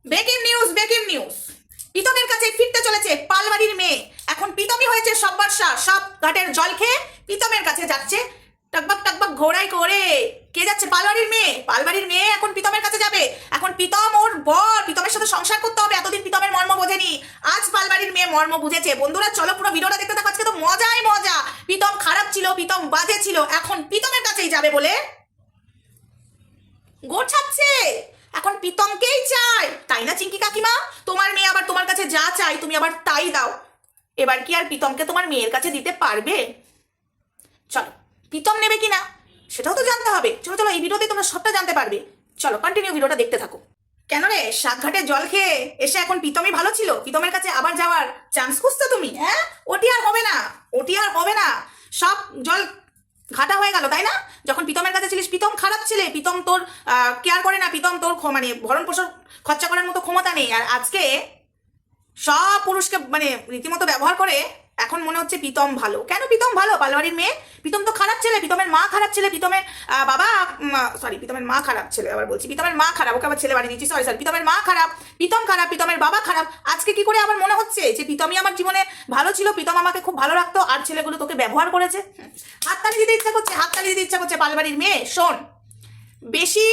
Breaking news, breaking news. প্রীতমের কাছে ফিরতে চলেছে পালবাড়ির মেয়ে। এখন প্রীতমই হয়েছে সব বর্ষা, সব ঘাটের জল খেয়ে প্রীতমের কাছে যাচ্ছে টকবক টকবক ঘোড়াই করে। কে যাচ্ছে? পালবাড়ির মেয়ে। পালবাড়ির মেয়ে এখন প্রীতমের কাছে যাবে। এখন প্রীতম ওর বর, প্রীতমের সাথে সংসার করতে হবে। এতদিন প্রীতমের মর্ম বোঝেনি, আজ পালবাড়ির মেয়ে মর্ম বুঝেছে। বন্ধুরা চলো পুরো ভিডিওটা দেখতে থাকো, আজকে তো মজাই মজা। প্রীতম খারাপ ছিল, প্রীতম বাজে ছিল, এখন প্রীতমের কাছেই যাবে বলে গোছাচ্ছে। এখন প্রীতমকেই চাই, তাই না চিঙ্কি কাকিমা? তোমার মেয়ে আবার তোমার কাছে যা চাই তুমি আবার তাই দাও। এবার কি আর প্রীতমকে তোমার মেয়ের কাছে দিতে পারবে? চলো, প্রীতম নেবে কিনা সেটাও তো জানতে হবে। চলো চলো, এই ভিডিওতে তোমরা সবটা জানতে পারবে। চলো কন্টিনিউ ভিডিওটা দেখতে থাকো। কেন রে, সাতঘাটে জল খেয়ে এসে এখন প্রীতমই ভালো ছিল? প্রীতমের কাছে আবার যাওয়ার চান্স খুঁজছো তুমি? হ্যাঁ, ওটি আর হবে না, ওটি আর হবে না। সব জল ঘাটা হয়ে গেল, তাই না? যখন প্রীতমের কাছে ছিলিস প্রীতম খারাপ ছিলে, প্রীতম তোর কেয়ার করে না, প্রীতম তোর মানে ভরণ পোষণ খরচা করার মতো ক্ষমতা নেই। আর আজকে সব পুরুষকে মানে রীতিমতো ব্যবহার করে এখন মনে হচ্ছে প্রীতম ভালো। কেন প্রীতম ভালো? পালবাড়ির মেয়ে। প্রীতম তো খারাপ ছেলে, প্রীতমের মা খারাপ ছেলে, প্রীতমের বাবা সরি প্রীতমের মা খারাপ ছেলে, আবার বলছি প্রীতমের মা খারাপ, ওকে আবার ছেলে বাড়ি দিচ্ছি, সরি সরি, প্রীতমের মা খারাপ, প্রীতম খারাপ, প্রীতমের বাবা খারাপ। আজকে কি করে আমার মনে হচ্ছে যে প্রীতমই আমার জীবনে ভালো ছিল, প্রীতম আমাকে খুব ভালো রাখতো, আর ছেলেগুলো তোকে ব্যবহার করেছে। হাততালি দিতে ইচ্ছা করছে, হাততালি দিতে ইচ্ছা করছে। পালবাড়ির মেয়ে শোন, বেশি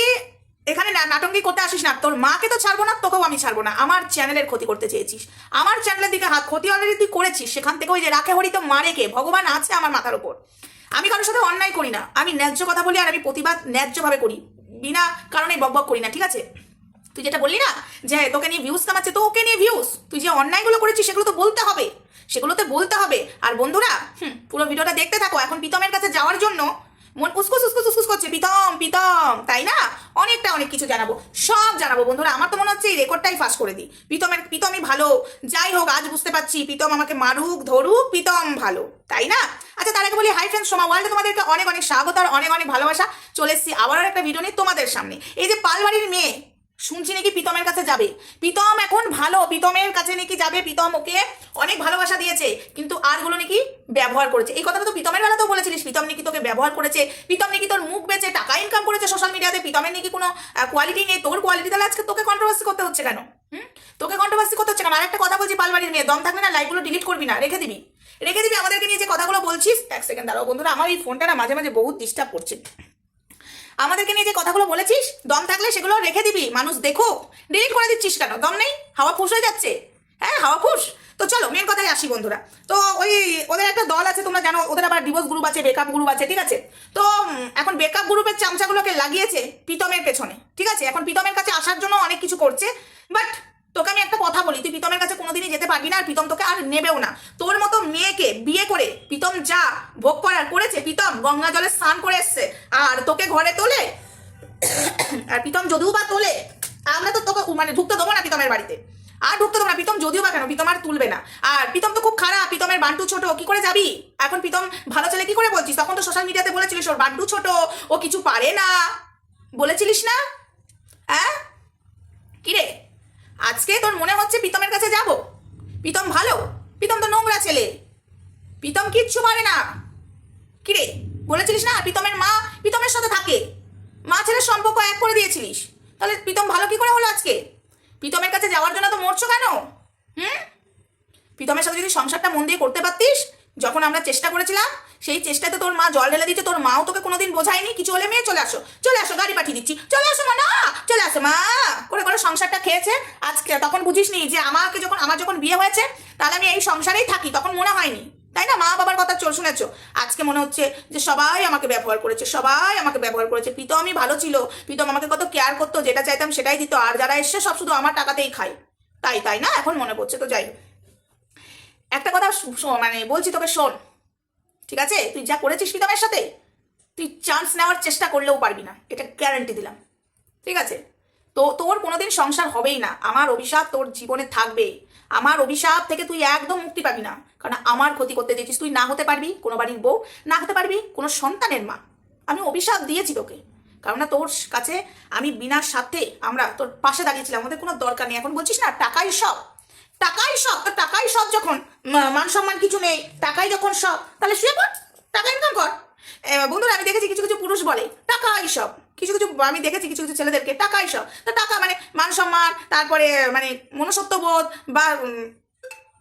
এখানে নাটঙ্কি করতে আসিস না। তোর মাকে তো ছাড়বো না, তোকেও আমি ছাড়বো না। আমার চ্যানেলের ক্ষতি করতে চেয়েছিস, আমার চ্যানেলের দিকে হাত, ক্ষতি অলরেডি তুই করেছিস। সেখান থেকে ওই যে রাখে হরি তো মারে কে, ভগবান আছে আমার মাথার উপর। আমি কারোর সাথে অন্যায় করি না, আমি ন্যায্য কথা বলি, আর আমি প্রতিবাদ ন্যায্যভাবে করি, বিনা কারণে বকবক করি না, ঠিক আছে? তুই যেটা বললি না যে তোকে নিয়ে ভিউজ কামাচ্ছে, তো ওকে নিয়ে ভিউজ। তুই যে অন্যায়গুলো করেছিস সেগুলো তো বলতে হবে, সেগুলোতে বলতে হবে। আর বন্ধুরা পুরো ভিডিওটা দেখতে থাকো। এখন প্রীতমের কাছে যাওয়ার জন্য মন উস্কুস উস্কুস উস্কুস করছে, প্রীতম প্রীতম, তাই না? অনেক কিছু জানাবো, সব জানাবো বন্ধুরা। আমার তো মনে হচ্ছে এই রেকর্ডটাই ফাঁস করে দিই। প্রীতমই ভালো। যাই হোক, আজ বুঝতে পারছি প্রীতম আমাকে মারুক ধরুক, প্রীতম ভালো, তাই না? আচ্ছা, তার আগে বলি হাই ফ্রেন্ডস, সোমা ওয়ার্ল্ডে তোমাদেরকে অনেক স্বাগত আর অনেক ভালোবাসা। চলে এসেছি আবার একটা ভিডিও নিয়ে তোমাদের সামনে। এই যে পালবাড়ির মেয়ে শুনছি নাকি প্রীতমের কাছে যাবে। প্রীতম এখন ভালো, প্রীতমের কাছে নাকি যাবে। প্রীতম ওকে অনেক ভালোবাসা দিয়েছে, কিন্তু আরগুলো নাকি ব্যবহার করেছে। এই কথাটা তো প্রীতমের বেলাতেও বলেছিলিস, প্রীতম নাকি তোকে ব্যবহার করেছে, প্রীতম নাকি তোর মুখ বেচে টাকা ইনকাম করেছে সোশ্যাল মিডিয়াতে, প্রীতমের নাকি কোনো কোয়ালিটি নেই। তোর কোয়ালিটি, তাহলে আজকে তোকে কন্ট্রোভার্সি করতে হচ্ছে কেন? তোকে কন্ট্রোভার্সি করতে হচ্ছে কেন? আর একটা কথা বলছি, পালবাড়ির মেয়ে, দম থাকলে না লাইভগুলো ডিলিট করবি না, রেখে দিবি। আমাদেরকে নিয়ে যে কথাগুলো বলছিস। এক সেকেন্ড দাঁড়াও বন্ধুরা, আমার এই ফোনটা না মাঝে মাঝে বহুত ডিস্টার্ব করছে। আমাদেরকে নিয়ে যে কথাগুলো বলেছিস, দম থাকলে সেগুলো রেখে দিবি, মানুষ দেখো। ডিলিট করে দিচ্ছিস কেন? দম নেই? হাওয়া ফুস হয়ে যাচ্ছে? হ্যাঁ, হাওয়া ফুস। তো চলো মেন কথায় আসি বন্ধুরা। তো ওই ওদের একটা দল আছে, তোমরা জানো, ওদের আবার ডিভোর্স গ্রুপ আছে, ব্রেকআপ গ্রুপ আছে, ঠিক আছে? তো এখন ব্রেকআপ গ্রুপের চামচাগুলোকে লাগিয়েছে প্রীতমের পেছনে, ঠিক আছে? এখন প্রীতমের কাছে আসার জন্য অনেক কিছু করছে, বাট তোকে আমি একটা কথা বলি, তুই প্রীতমের কাছে কোনোদিনই যেতে পারবি না, আর প্রীতম তোকে আর নেবেও না। তোর মতো মেয়েকে বিয়ে করে প্রীতম যা ভোগ করার করেছে, প্রীতম গঙ্গা জলে স্নান করে এসছে, আর তোকে ঘরে তোলে। আর প্রীতম যদিও বা তোলে, আমরা তো তোকে মানে ঢুকতে দেবো না প্রীতমের বাড়িতে, আর ঢুকতে দেবো না। প্রীতম যদিও বা কেন, প্রীতম আর তুলবে না। আর প্রীতম তো খুব খারাপ, প্রীতমের বান্টু ছোট, কি করে যাবি? এখন প্রীতম ভালো ছেলে কি করে বলছিস? তখন তো সোশ্যাল মিডিয়াতে বলেছিলিস ওর বান্টু ছোট, ও কিছু পারে না, বলেছিলিস না? হ্যাঁ, কিরে আজকে তোর মনে হচ্ছে প্রীতমের কাছে যাব? প্রীতম ভালো? প্রীতম তো নোংরা ছেলে, প্রীতম কিচ্ছু পারে না। কিরে বলেছিলিস না প্রীতমের মা প্রীতমের সাথে থাকে, মা ছেলের সম্পর্ক এক করে দিয়েছিলিস, তাহলে প্রীতম ভালো কি করে হলো আজকে? প্রীতমের কাছে যাওয়ার জন্য তো মরছো কেন? প্রীতমের সাথে যদি সংসারটা মন দিয়ে করতে পারতিস, যখন আমরা চেষ্টা করেছিলাম, সেই চেষ্টাতে তোর মা জল ঢেলে দিচ্ছে, তোর মাও তোকে কোনোদিন বোঝায়নি কিছু হলে মেয়ে চলে আসো, গাড়ি পাঠিয়ে দিচ্ছি, চলে আসো মা, না চলে আসো মা করে করে সংসারটা খেয়েছে। আজকে তখন বুঝিসনি যে আমার যখন বিয়ে হয়েছে তাহলে আমি এই সংসারেই থাকি, তখন মনে হয়নি, তাই না? মা বাবার কথা চল শুনেছো। আজকে মনে হচ্ছে যে সবাই আমাকে ব্যবহার করেছে, সবাই আমাকে ব্যবহার করেছে। প্রীতমই ভালো ছিল, প্রীতম আমাকে কত কেয়ার করতো, যেটা চাইতাম সেটাই দিত, আর যারা এসছে সব শুধু আমার টাকাতেই খায়, তাই না এখন মনে পড়ছে। তো যাই হোক, একটা কথা মানে বলছি তোকে, শোন, ঠিক আছে? তুই যা করেছিস প্রীতমের সাথে, তুই চান্স নেওয়ার চেষ্টা করলেও পারবি না, এটা গ্যারান্টি দিলাম, ঠিক আছে? তো তোর কোনোদিন সংসার হবেই না, আমার অভিশাপ তোর জীবনে থাকবেই। আমার অভিশাপ থেকে তুই একদম মুক্তি পাবি না, কারণ আমার ক্ষতি করতে দিয়েছিস। তুই না হতে পারবি কোনো বাড়ির বউ, না হতে পারবি কোনো সন্তানের মা। আমি অভিশাপ দিয়েছি তোকে, কারণ না তোর কাছে আমি বিনা স্বার্থে আমরা তোর পাশে দাঁড়িয়েছিলাম, আমাদের কোনো দরকার নেই। এখন বলছিস না টাকাই সব, টাকাই সব, তো টাকাই সব যখন মান সম্মান কিছু নেই, টাকাই যখন সব, তাহলে শুয়ে পড়, টাকা ইনকাম কর। বন্ধুরা আমি দেখেছি কিছু কিছু পুরুষ বলে টাকা এইসব, কিছু কিছু আমি দেখেছি কিছু কিছু ছেলেদেরকে টাকা এইসব। তো টাকা মানে মান সম্মান, তারপরে মানে মনুষ্যত্ববোধ বা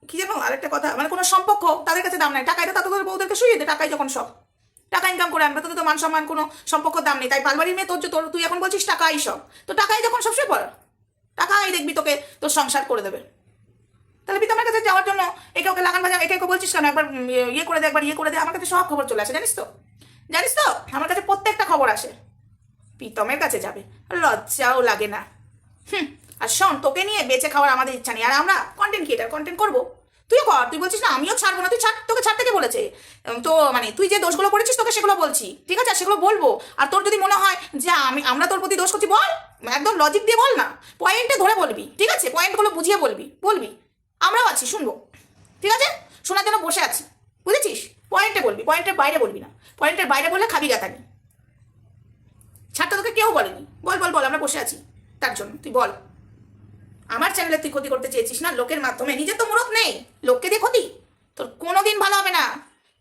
কি যেন আরেকটা কথা, মানে কোনো সম্পর্ক তাদের কাছে দাম নাই। টাকায় তো তাদের বউদেরকে শুয়ে দেয়, টাকাই যখন সব, টাকা ইনকাম করে আনবে, তোদের তো মান সম্মান কোনো সম্পর্ক দাম নেই। তাই পালবাড়ির মেয়ে তোর তুই এখন বলছিস টাকাই সব, তো টাকাই যখন সব শুয়ে পড়, টাকাই দেখবি তোকে তোর সংসার করে দেবে। তাহলে পিতামার কাছে যাওয়ার জন্য একে ওকে লাগান বাজার, একে ওকে বলছিস কেন? একবার ইয়ে করে দে, একবার ইয়ে করে দে। আমার কাছে সব খবর চলে আসে, জানিস তো, জানিস তো, আমার কাছে প্রত্যেকটা খবর আসে। প্রীতমের কাছে যাবে, লজ্জাও লাগে না। আর শোন, তোকে নিয়ে বেঁচে খাওয়ার আমাদের ইচ্ছা নেই, আর আমরা কন্টেন্ট ক্রিয়েটার, কন্টেন্ট করবো, তুইও কর। তুই বলছিস না আমিও ছাড়বো না, তুই ছাড়, তোকে ছাড়তে কে বলেছে? তো মানে তুই যে দোষগুলো করেছিস তোকে সেগুলো বলছি, ঠিক আছে, সেগুলো বলবো। আর তোর যদি মনে হয় যে আমরা তোর প্রতি দোষ করছি, বল, একদম লজিক দিয়ে বল না, পয়েন্টে ধরে বলবি, ঠিক আছে, পয়েন্টগুলো বুঝিয়ে বলবি, আমরাও আছি, শুনবো, ঠিক আছে, শোনার জন্য বসে আছি, বুঝেছিস? পয়েন্টে বলবি, পয়েন্টের বাইরে বলবি না, পয়েন্টের বাইরে বললে খাবি গাতানি। ছাড়টা তোকে কেউ বলেনি, বল, আমরা বসে আছি তার জন্য, তুই বল। আমার চ্যানেলে তুই ক্ষতি করতে চেয়েছিস না লোকের মাধ্যমে, নিজের তো মুরত নেই, লোককে দিয়ে ক্ষতি তোর কোনোদিন ভালো হবে না।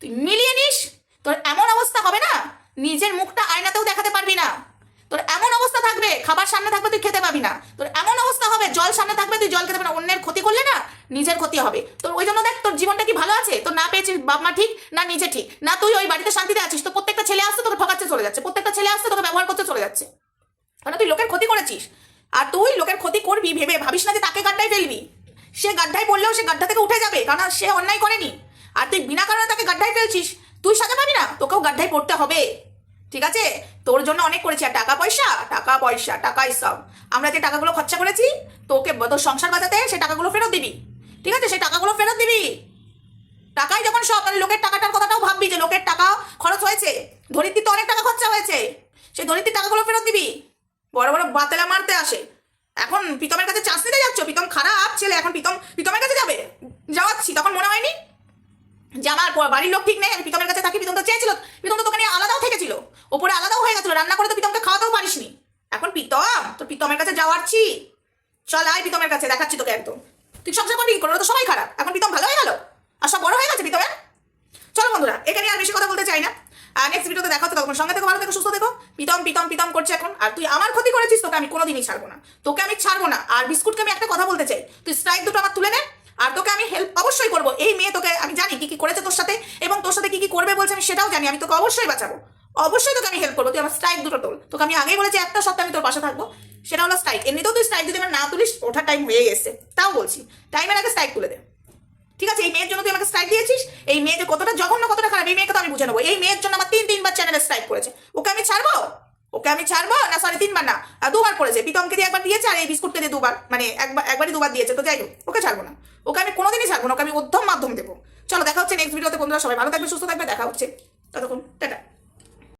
তুই মিলিয়ে নিস, তোর এমন অবস্থা হবে না, নিজের মুখটা আয়নাতেও দেখাতে পারবি না। তোর এমন অবস্থা থাকবে, খাবার সামনে থাকবে তুই খেতে পাবি না। তোর এমন অবস্থা হবে, জল সামনে থাকবে তুই জল খেতে পাবি না। অন্যের ক্ষতি করলে না নিজের ক্ষতি হবে তোর। ওই জন্য দেখ তোর জীবনটা কি ভালো আছে? তোর না পেয়েছিস বাপ মা ঠিক, না নিজে ঠিক, না তুই ওই বাড়িতে শান্তিতে আছিস। তো প্রত্যেকটা ছেলে আসতে তোকে ঠকাচ্ছে চলে যাচ্ছে, প্রত্যেকটা ছেলে আসতে তোকে ব্যবহার করতে চলে যাচ্ছে, কারণ তুই লোকের ক্ষতি করেছিস। আর তুই লোকের ক্ষতি করবি ভেবে ভাবিস না যে তাকে গাড্ডায় ফেলবি। সে গাড্ডায় পড়লেও সে গাড্ডা থেকে উঠে যাবে, কারণ সে অন্যায় করেনি। আর তুই বিনা কারণে তাকে গাড্ডায় ফেলছিস, তুই সাজা পাবি না, তোকেও গাড্ডায় পড়তে হবে, ঠিক আছে? তোর জন্য অনেক করেছি, আর টাকা পয়সা টাকাই সব। আমরা যে টাকাগুলো খরচা করেছি তোকে তোর সংসার বাঁচাতে, সেই টাকাগুলো ফেরত দিবি, ঠিক আছে, সেই টাকাগুলো ফেরত দিবি। টাকাই যখন সব, তাহলে লোকের টাকাটার কথাটাও ভাববি যে লোকের টাকা খরচ হয়েছে, ধরিত্রীর তো অনেক টাকা খরচা হয়েছে, সেই ধরিত্রীর টাকাগুলো ফেরত দিবি। বড় বড় বাতেলা মারতে আসে, এখন প্রীতমের কাছে চান্স নিতে যাচ্ছ। প্রীতম খারাপ ছেলে, এখন প্রীতমের কাছে যাওয়াচ্ছি, তখন মনে হয়নি যে আমার বাড়ির লোক ঠিক নেই, আমি প্রীতমের কাছে থাকি। প্রীতম তো চেয়েছিল, প্রীতম তো তোকে নিয়ে আলাদাও থেকেছিল, ওপরে আলাদাও হয়ে গেছিল, রান্না করে তো প্রীতমকে খাওয়াতেও পারিসনি। এখন প্রীতমের কাছে যাওয়াচ্ছি, চল আয় প্রীতমের কাছে, দেখাচ্ছি তোকে একদম। তুই সংসার করবি কি করে? তো সবাই খারাপ, এখন প্রীতম ভালো হয়ে গেল, আর সব বড় হয়ে গেছে প্রীতমের। চলো বন্ধুরা, এখানে আর বেশি কথা বলতে চাই না, আর নেক্সট ভিডিওতে দেখা হচ্ছে, তখন সঙ্গে থেকে ভালো থেকো, সুস্থ থেকো। প্রীতম করছে এখন, আর তুই আমার ক্ষতি করেছিস, তোকে আমি কোনোদিনই ছাড়বো না, তোকে আমি ছাড়বো না। আর বিস্কুটকে আমি একটা কথা বলতে চাই, তুই স্ট্রাইক দুটো আমার তুলে নে, আর তোকে আমি হেল্প অবশ্যই করবো। এই মেয়ে তোকে আমি জানি কি কি করেছে তোর সাথে, এবং তোর সাথে কি কি করবে বলছে আমি সেটাও জানি, আমি তোকে অবশ্যই বাঁচাবো, অবশ্যই তোকে আমি হেল্প করবো। তুই আমার স্ট্রাইক দুটো তোল, তোকে আমি আগেই বলেছি একটা সপ্তাহ আমি তোর পাশে থাকবো, সেটা হলো স্ট্রাইক। এমনিতেও তুই স্ট্রাইক যদি আমার না তুলিস, ওঠার টাইম হয়ে গেছে, তাও বলছি টাইমের আগে স্ট্রাইক তুলে দে, ঠিক আছে? এই মেয়ের জন্য তুই আমাকে স্ট্রাইক দিয়েছিস, এই মেয়ে যে কতটা জঘন্য, কতটা খারাপ, এই মেয়েকে তো আমি বুঝে নেবো। এই মেয়ের জন্য আমার তিনবার চ্যানেলে স্ট্রাইক করেছে, ওকে আমি ছাড়বো না, সরি 3বার না, 2বার করেছে। প্রীতমকে দিয়ে একবার দিয়েছে, আর এই বিস্কুটকে দিয়ে 2বার, মানে একবারই 2বার দিয়েছে। তো যাই হোক, ওকে ছাড়বো না, ওকে আমি কোনোদিনই ছাড়বো না, ওকে আমি মাধ্যম দেবো। চলো দেখা হচ্ছে নেক্সট ভিডিওতে বন্ধুরা, সবাই ভালো থাকবে, সুস্থ থাকবে, দেখা হচ্ছে ততক্ষণ, টাটা।